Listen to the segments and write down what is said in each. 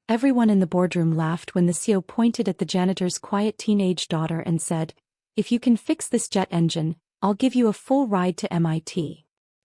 Everyone in the boardroom laughed when the CEO pointed at the janitor's quiet teenage daughter and said, "If you can fix this jet engine, I'll give you a full ride to MIT."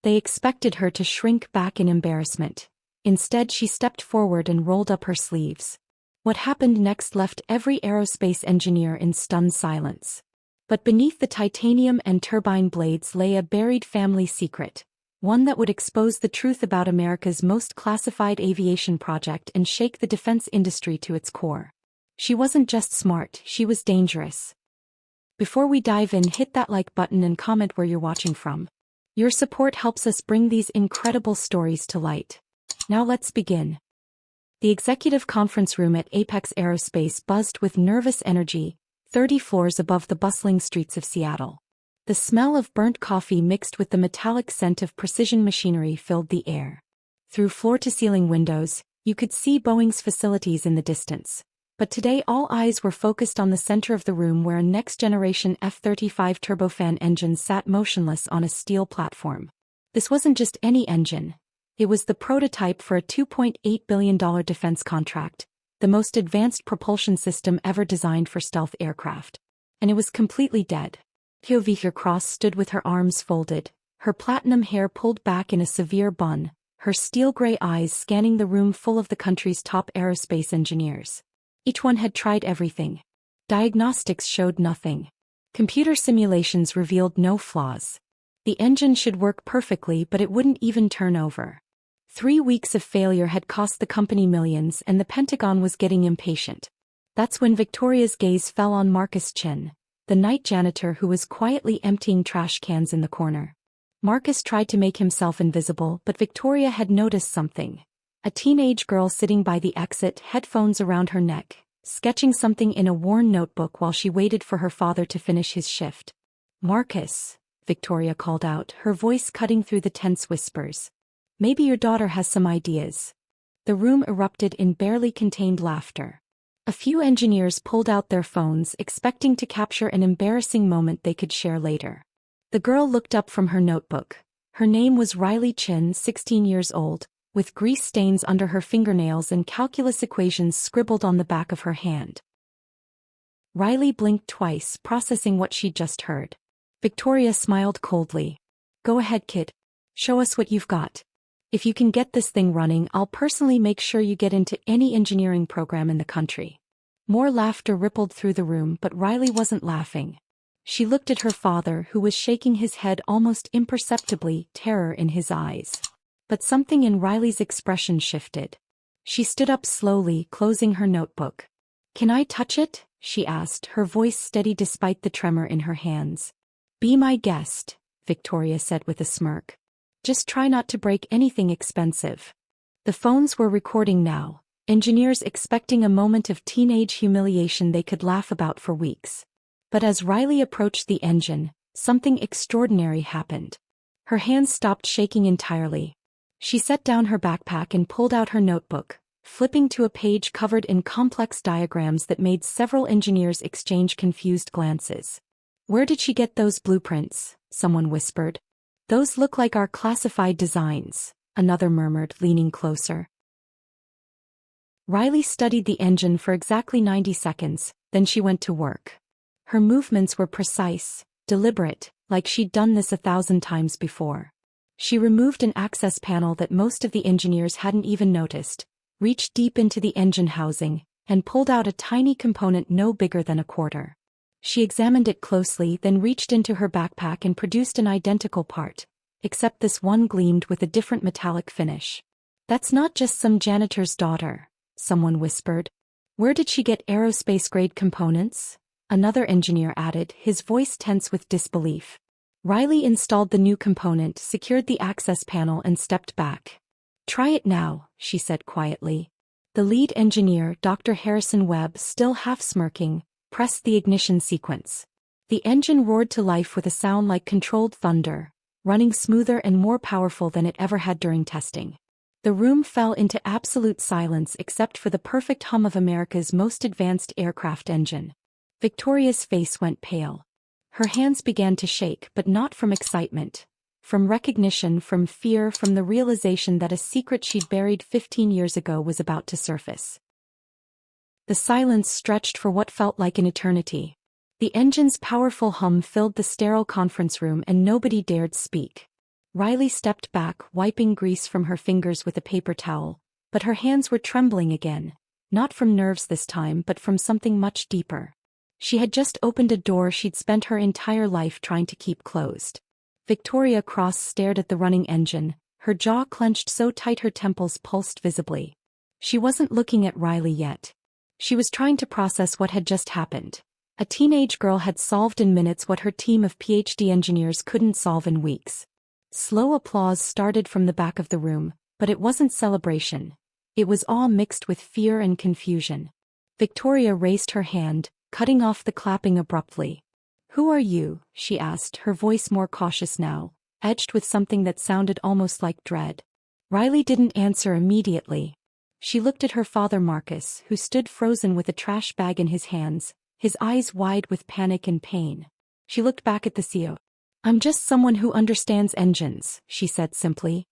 They expected her to shrink back in embarrassment. Instead, she stepped forward and rolled up her sleeves. What happened next left every aerospace engineer in stunned silence. But beneath the titanium and turbine blades lay a buried family secret, one that would expose the truth about America's most classified aviation project and shake the defense industry to its core. She wasn't just smart, she was dangerous. Before we dive in, hit that like button and comment where you're watching from. Your support helps us bring these incredible stories to light. Now let's begin. The executive conference room at Apex Aerospace buzzed with nervous energy, 30 floors above the bustling streets of Seattle. The smell of burnt coffee mixed with the metallic scent of precision machinery filled the air. Through floor-to-ceiling windows, you could see Boeing's facilities in the distance. But today all eyes were focused on the center of the room where a next-generation F-35 turbofan engine sat motionless on a steel platform. This wasn't just any engine. It was the prototype for a $2.8 billion defense contract, the most advanced propulsion system ever designed for stealth aircraft. And it was completely dead. Kyoviker Cross stood with her arms folded, her platinum hair pulled back in a severe bun, her steel-gray eyes scanning the room full of the country's top aerospace engineers. Each one had tried everything. Diagnostics showed nothing. Computer simulations revealed no flaws. The engine should work perfectly, but it wouldn't even turn over. 3 weeks of failure had cost the company millions, and the Pentagon was getting impatient. That's when Victoria's gaze fell on Marcus Chin, the night janitor who was quietly emptying trash cans in the corner. Marcus tried to make himself invisible, but Victoria had noticed something. A teenage girl sitting by the exit, headphones around her neck, sketching something in a worn notebook while she waited for her father to finish his shift. "Marcus," Victoria called out, her voice cutting through the tense whispers. "Maybe your daughter has some ideas." The room erupted in barely contained laughter. A few engineers pulled out their phones, expecting to capture an embarrassing moment they could share later. The girl looked up from her notebook. Her name was Riley Chin, 16 years old, with grease stains under her fingernails and calculus equations scribbled on the back of her hand. Riley blinked twice, processing what she'd just heard. Victoria smiled coldly. "Go ahead, kid. Show us what you've got. If you can get this thing running, I'll personally make sure you get into any engineering program in the country." More laughter rippled through the room, but Riley wasn't laughing. She looked at her father, who was shaking his head almost imperceptibly, terror in his eyes. But something in Riley's expression shifted. She stood up slowly, closing her notebook. "Can I touch it?" she asked, her voice steady despite the tremor in her hands. "Be my guest," Victoria said with a smirk. "Just try not to break anything expensive." The phones were recording now, engineers expecting a moment of teenage humiliation they could laugh about for weeks. But as Riley approached the engine, something extraordinary happened. Her hands stopped shaking entirely. She set down her backpack and pulled out her notebook, flipping to a page covered in complex diagrams that made several engineers exchange confused glances. "Where did she get those blueprints?" someone whispered. "Those look like our classified designs," another murmured, leaning closer. Riley studied the engine for exactly 90 seconds, then she went to work. Her movements were precise, deliberate, like she'd done this 1,000 times before. She removed an access panel that most of the engineers hadn't even noticed, reached deep into the engine housing, and pulled out a tiny component no bigger than a quarter. She examined it closely, then reached into her backpack and produced an identical part, except this one gleamed with a different metallic finish. "That's not just some janitor's daughter," someone whispered. "Where did she get aerospace-grade components?" another engineer added, his voice tense with disbelief. Riley installed the new component, secured the access panel and stepped back. "Try it now," she said quietly. The lead engineer, Dr. Harrison Webb, still half smirking, pressed the ignition sequence. The engine roared to life with a sound like controlled thunder, running smoother and more powerful than it ever had during testing. The room fell into absolute silence except for the perfect hum of America's most advanced aircraft engine. Victoria's face went pale. Her hands began to shake, but not from excitement. From recognition, from fear, from the realization that a secret she'd buried 15 years ago was about to surface. The silence stretched for what felt like an eternity. The engine's powerful hum filled the sterile conference room and nobody dared speak. Riley stepped back, wiping grease from her fingers with a paper towel, but her hands were trembling again, not from nerves this time but from something much deeper. She had just opened a door she'd spent her entire life trying to keep closed. Victoria Cross stared at the running engine, her jaw clenched so tight her temples pulsed visibly. She wasn't looking at Riley yet. She was trying to process what had just happened. A teenage girl had solved in minutes what her team of PhD engineers couldn't solve in weeks. Slow applause started from the back of the room, but it wasn't celebration. It was all mixed with fear and confusion. Victoria raised her hand, cutting off the clapping abruptly. "Who are you?" she asked, her voice more cautious now, edged with something that sounded almost like dread. Riley didn't answer immediately. She looked at her father Marcus, who stood frozen with a trash bag in his hands, his eyes wide with panic and pain. She looked back at the CEO. "I'm just someone who understands engines," she said simply.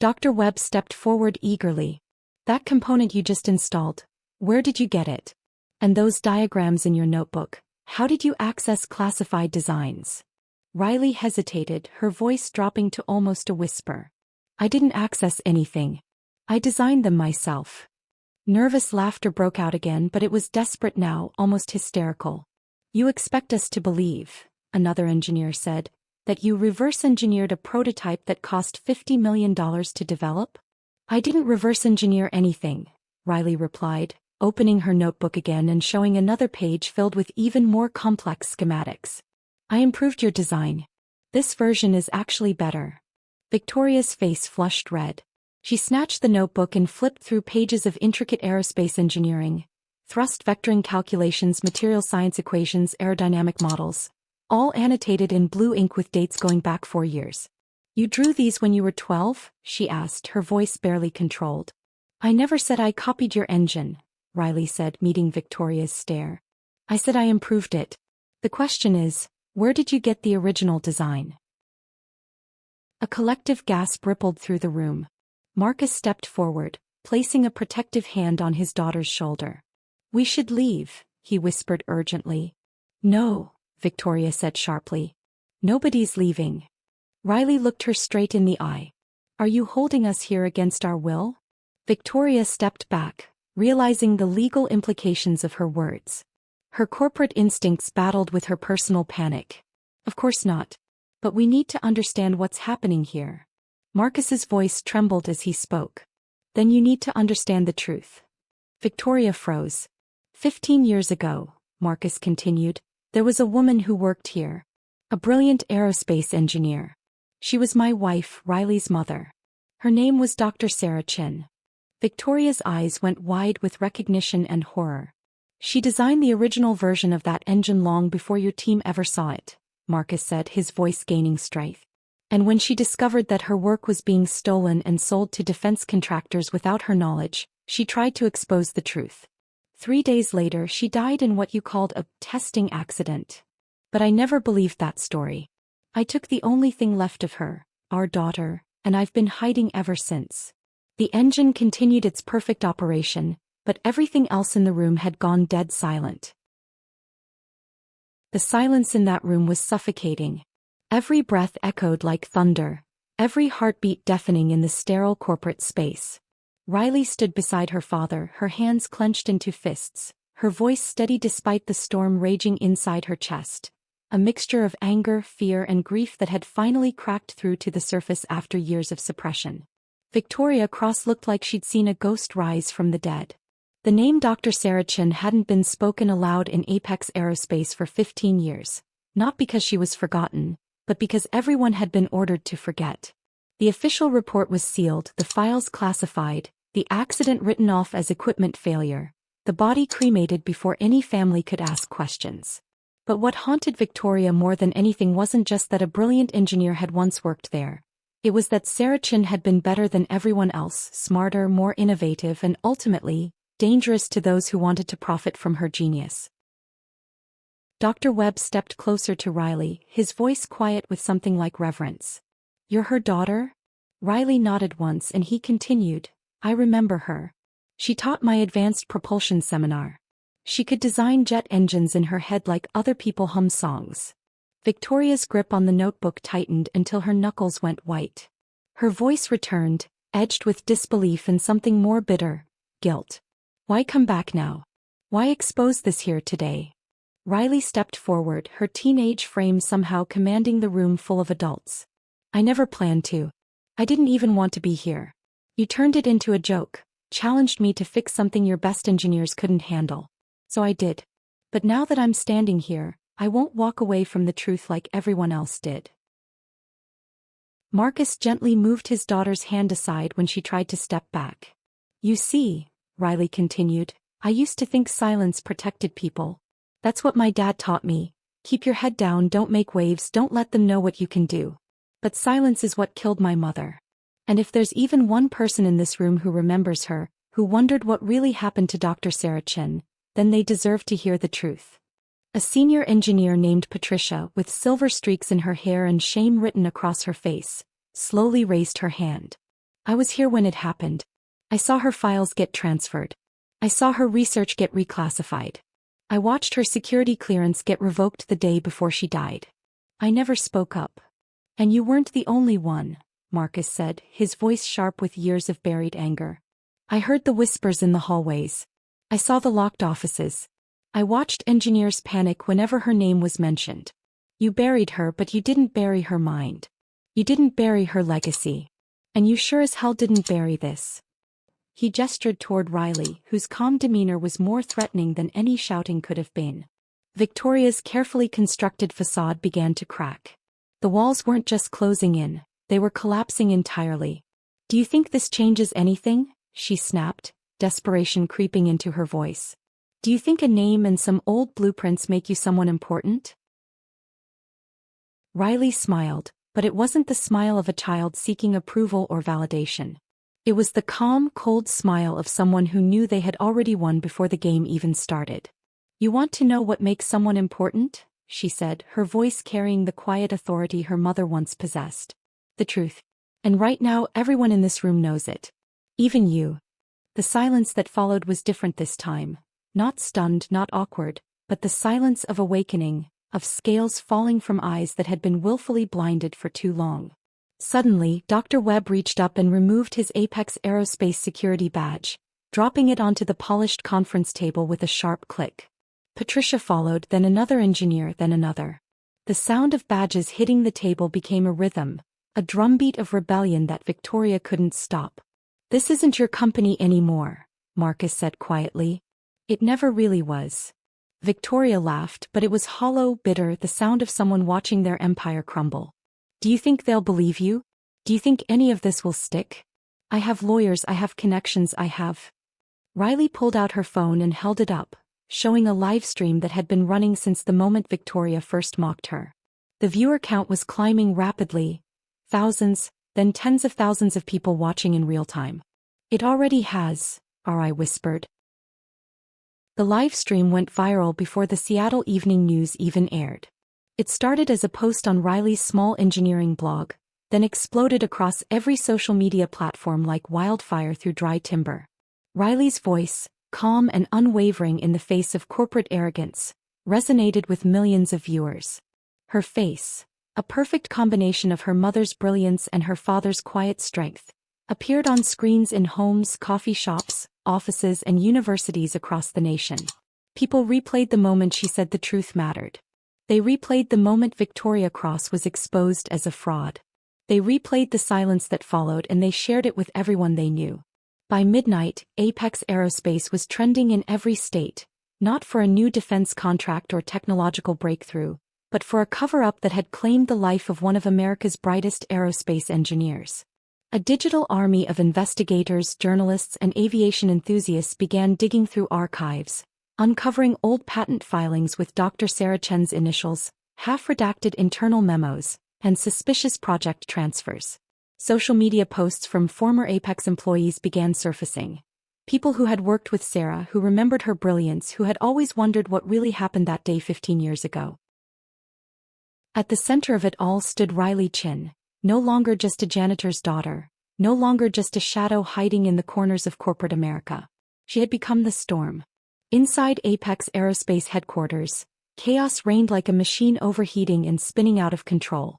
Dr. Webb stepped forward eagerly. "That component you just installed, where did you get it? And those diagrams in your notebook, how did you access classified designs?" Riley hesitated, her voice dropping to almost a whisper. "I didn't access anything. I designed them myself." Nervous laughter broke out again, but it was desperate now, almost hysterical. "You expect us to believe," another engineer said, "that you reverse-engineered a prototype that cost $50 million to develop?" "I didn't reverse-engineer anything," Riley replied, opening her notebook again and showing another page filled with even more complex schematics. "I improved your design. This version is actually better." Victoria's face flushed red. She snatched the notebook and flipped through pages of intricate aerospace engineering, thrust vectoring calculations, material science equations, aerodynamic models, all annotated in blue ink with dates going back 4 years. "You drew these when you were 12? She asked, her voice barely controlled. "I never said I copied your engine," Riley said, meeting Victoria's stare. "I said I improved it. The question is, where did you get the original design?" A collective gasp rippled through the room. Marcus stepped forward, placing a protective hand on his daughter's shoulder. "We should leave," he whispered urgently. "No," Victoria said sharply. "Nobody's leaving." Riley looked her straight in the eye. "Are you holding us here against our will?" Victoria stepped back, realizing the legal implications of her words. Her corporate instincts battled with her personal panic. "Of course not. But we need to understand what's happening here." Marcus's voice trembled as he spoke. "Then you need to understand the truth." Victoria froze. 15 years ago, Marcus continued, there was a woman who worked here. A brilliant aerospace engineer. She was my wife, Riley's mother. Her name was Dr. Sarah Chin. Victoria's eyes went wide with recognition and horror. "She designed the original version of that engine long before your team ever saw it," Marcus said, his voice gaining strength. "And when she discovered that her work was being stolen and sold to defense contractors without her knowledge, she tried to expose the truth. 3 days later she died in what you called a testing accident. But I never believed that story. I took the only thing left of her, our daughter, and I've been hiding ever since." The engine continued its perfect operation, but everything else in the room had gone dead silent. The silence in that room was suffocating. Every breath echoed like thunder, every heartbeat deafening in the sterile corporate space. Riley stood beside her father, her hands clenched into fists, her voice steady despite the storm raging inside her chest. A mixture of anger, fear, and grief that had finally cracked through to the surface after years of suppression. Victoria Cross looked like she'd seen a ghost rise from the dead. The name Dr. Sarah Chin hadn't been spoken aloud in Apex Aerospace for 15 years, not because she was forgotten, but because everyone had been ordered to forget. The official report was sealed, the files classified, the accident written off as equipment failure, the body cremated before any family could ask questions. But what haunted Victoria more than anything wasn't just that a brilliant engineer had once worked there. It was that Sarah Chin had been better than everyone else, smarter, more innovative, and ultimately, dangerous to those who wanted to profit from her genius. Dr. Webb stepped closer to Riley, his voice quiet with something like reverence. "You're her daughter?" Riley nodded once and he continued, "I remember her. She taught my advanced propulsion seminar. She could design jet engines in her head like other people hum songs. Victoria's grip on the notebook tightened until her knuckles went white. Her voice returned, edged with disbelief and something more bitter, guilt. Why come back now? Why expose this here today? Riley stepped forward, her teenage frame somehow commanding the room full of adults. I never planned to. I didn't even want to be here. You turned it into a joke, challenged me to fix something your best engineers couldn't handle. So I did. But now that I'm standing here, I won't walk away from the truth like everyone else did. Marcus gently moved his daughter's hand aside when she tried to step back. You see, Riley continued, I used to think silence protected people. That's what my dad taught me. Keep your head down, don't make waves, don't let them know what you can do. But silence is what killed my mother. And if there's even one person in this room who remembers her, who wondered what really happened to Dr. Sarah Chen, then they deserve to hear the truth. A senior engineer named Patricia, with silver streaks in her hair and shame written across her face, slowly raised her hand. I was here when it happened. I saw her files get transferred. I saw her research get reclassified. I watched her security clearance get revoked the day before she died. I never spoke up. And you weren't the only one, Marcus said, his voice sharp with years of buried anger. I heard the whispers in the hallways. I saw the locked offices. I watched engineers panic whenever her name was mentioned. You buried her, but you didn't bury her mind. You didn't bury her legacy. And you sure as hell didn't bury this. He gestured toward Riley, whose calm demeanor was more threatening than any shouting could have been. Victoria's carefully constructed facade began to crack. The walls weren't just closing in, they were collapsing entirely. Do you think this changes anything? She snapped, desperation creeping into her voice. Do you think a name and some old blueprints make you someone important? Riley smiled, but it wasn't the smile of a child seeking approval or validation. It was the calm, cold smile of someone who knew they had already won before the game even started. You want to know what makes someone important? She said, her voice carrying the quiet authority her mother once possessed. The truth. And right now everyone in this room knows it. Even you. The silence that followed was different this time. Not stunned, not awkward, but the silence of awakening, of scales falling from eyes that had been willfully blinded for too long. Suddenly, Dr. Webb reached up and removed his Apex Aerospace security badge, dropping it onto the polished conference table with a sharp click. Patricia followed, then another engineer, then another. The sound of badges hitting the table became a rhythm, a drumbeat of rebellion that Victoria couldn't stop. This isn't your company anymore, Marcus said quietly. It never really was. Victoria laughed, but it was hollow, bitter, the sound of someone watching their empire crumble. Do you think they'll believe you? Do you think any of this will stick? I have lawyers, I have connections, I have... Riley pulled out her phone and held it up, showing a live stream that had been running since the moment Victoria first mocked her. The viewer count was climbing rapidly. Thousands, then tens of thousands of people watching in real time. It already has, R.I. whispered. The live stream went viral before the Seattle Evening News even aired. It started as a post on Riley's small engineering blog, then exploded across every social media platform like wildfire through dry timber. Riley's voice, calm and unwavering in the face of corporate arrogance, resonated with millions of viewers. Her face, a perfect combination of her mother's brilliance and her father's quiet strength, appeared on screens in homes, coffee shops, offices and universities across the nation. People replayed the moment she said the truth mattered. They replayed the moment Victoria Cross was exposed as a fraud. They replayed the silence that followed and they shared it with everyone they knew. By midnight, Apex Aerospace was trending in every state, not for a new defense contract or technological breakthrough, but for a cover-up that had claimed the life of one of America's brightest aerospace engineers. A digital army of investigators, journalists and aviation enthusiasts began digging through archives, uncovering old patent filings with Dr. Sarah Chen's initials, half-redacted internal memos, and suspicious project transfers. Social media posts from former Apex employees began surfacing. People who had worked with Sarah, who remembered her brilliance, who had always wondered what really happened that day 15 years ago. At the center of it all stood Riley Chen, no longer just a janitor's daughter, no longer just a shadow hiding in the corners of corporate America. She had become the storm. Inside Apex Aerospace headquarters, chaos reigned like a machine overheating and spinning out of control.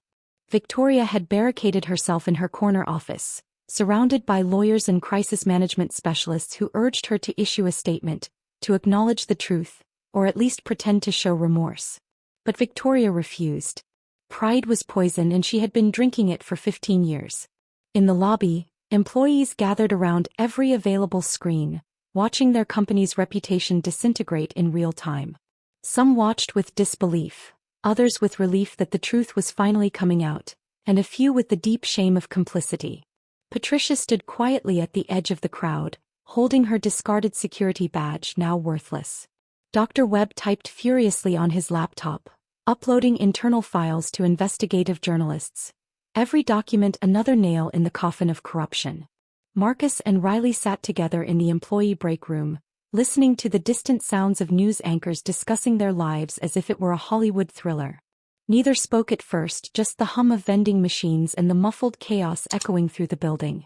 Victoria had barricaded herself in her corner office, surrounded by lawyers and crisis management specialists who urged her to issue a statement, to acknowledge the truth, or at least pretend to show remorse. But Victoria refused. Pride was poison and she had been drinking it for 15 years. In the lobby, employees gathered around every available screen, watching their company's reputation disintegrate in real time. Some watched with disbelief, others with relief that the truth was finally coming out, and a few with the deep shame of complicity. Patricia stood quietly at the edge of the crowd, holding her discarded security badge now worthless. Dr. Webb typed furiously on his laptop, uploading internal files to investigative journalists. Every document another nail in the coffin of corruption. Marcus and Riley sat together in the employee break room, listening to the distant sounds of news anchors discussing their lives as if it were a Hollywood thriller. Neither spoke at first, just the hum of vending machines and the muffled chaos echoing through the building.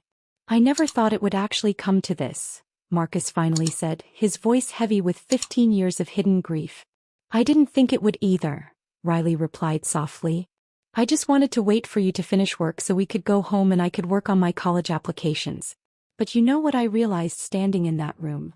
"I never thought it would actually come to this," Marcus finally said, his voice heavy with 15 years of hidden grief. "I didn't think it would either," Riley replied softly. "I just wanted to wait for you to finish work so we could go home and I could work on my college applications. But you know what I realized standing in that room?"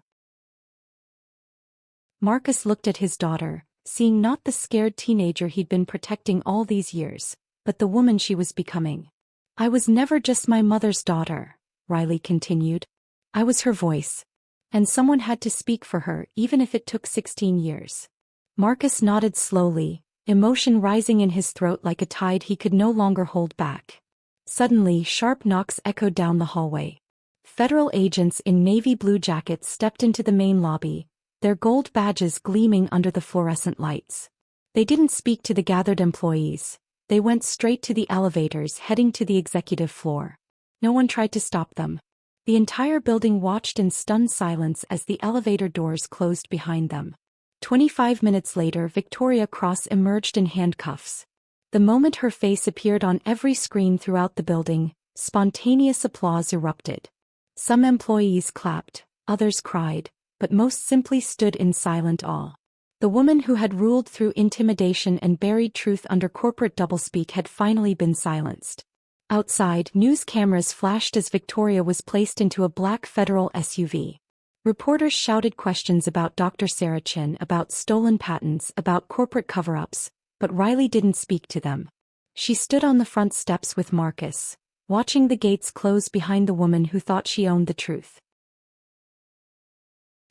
Marcus looked at his daughter, seeing not the scared teenager he'd been protecting all these years, but the woman she was becoming. "I was never just my mother's daughter," Riley continued. "I was her voice. And someone had to speak for her, even if it took 16 years. Marcus nodded slowly, emotion rising in his throat like a tide he could no longer hold back. Suddenly, sharp knocks echoed down the hallway. Federal agents in navy blue jackets stepped into the main lobby, their gold badges gleaming under the fluorescent lights. They didn't speak to the gathered employees. They went straight to the elevators heading to the executive floor. No one tried to stop them. The entire building watched in stunned silence as the elevator doors closed behind them. 25 minutes later, Victoria Cross emerged in handcuffs. The moment her face appeared on every screen throughout the building, spontaneous applause erupted. Some employees clapped, others cried, but most simply stood in silent awe. The woman who had ruled through intimidation and buried truth under corporate doublespeak had finally been silenced. Outside, news cameras flashed as Victoria was placed into a black federal SUV. Reporters shouted questions about Dr. Sarah Chin, about stolen patents, about corporate cover-ups, but Riley didn't speak to them. She stood on the front steps with Marcus, watching the gates close behind the woman who thought she owned the truth.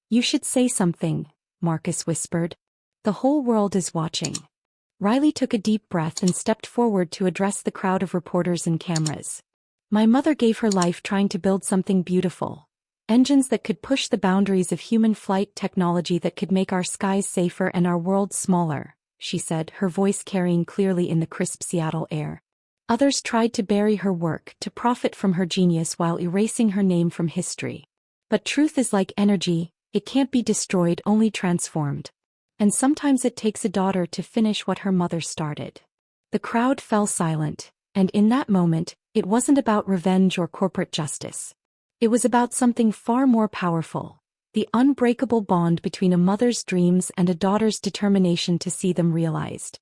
"You should say something," Marcus whispered. "The whole world is watching." Riley took a deep breath and stepped forward to address the crowd of reporters and cameras. "My mother gave her life trying to build something beautiful. Engines that could push the boundaries of human flight, technology that could make our skies safer and our world smaller," she said, her voice carrying clearly in the crisp Seattle air. Others tried to bury her work, to profit from her genius while erasing her name from history. But truth is like energy, it can't be destroyed, only transformed. And sometimes it takes a daughter to finish what her mother started. The crowd fell silent, and in that moment, it wasn't about revenge or corporate justice. It was about something far more powerful, the unbreakable bond between a mother's dreams and a daughter's determination to see them realized.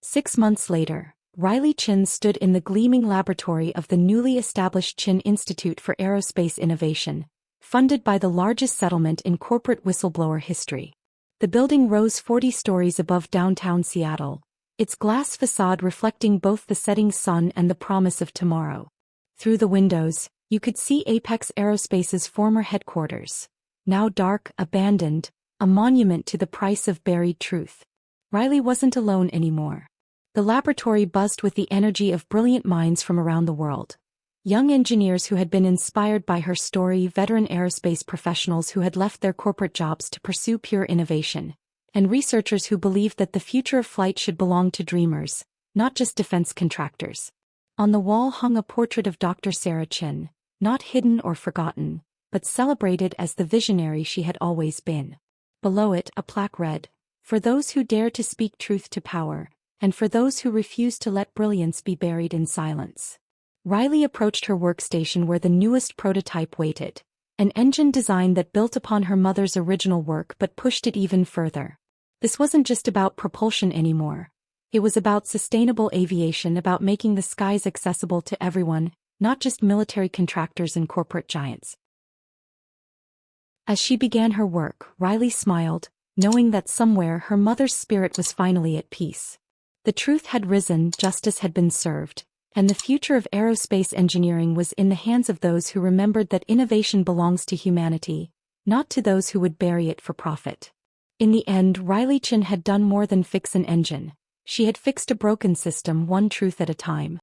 6 months later, Riley Chin stood in the gleaming laboratory of the newly established Chin Institute for Aerospace Innovation, funded by the largest settlement in corporate whistleblower history. The building rose 40 stories above downtown Seattle, its glass facade reflecting both the setting sun and the promise of tomorrow. Through the windows, you could see Apex Aerospace's former headquarters, now dark, abandoned, a monument to the price of buried truth. Riley wasn't alone anymore. The laboratory buzzed with the energy of brilliant minds from around the world. Young engineers who had been inspired by her story, veteran aerospace professionals who had left their corporate jobs to pursue pure innovation, and researchers who believed that the future of flight should belong to dreamers, not just defense contractors. On the wall hung a portrait of Dr. Sarah Chin, not hidden or forgotten, but celebrated as the visionary she had always been. Below it, a plaque read, "For those who dare to speak truth to power, and for those who refuse to let brilliance be buried in silence." Riley approached her workstation where the newest prototype waited, An engine design that built upon her mother's original work but pushed it even further. This wasn't just about propulsion anymore. It was about sustainable aviation, about making the skies accessible to everyone, not just military contractors and corporate giants. As she began her work, Riley smiled, knowing that somewhere her mother's spirit was finally at peace. The truth had risen, justice had been served, and the future of aerospace engineering was in the hands of those who remembered that innovation belongs to humanity, not to those who would bury it for profit. In the end, Riley Chin had done more than fix an engine. She had fixed a broken system, one truth at a time.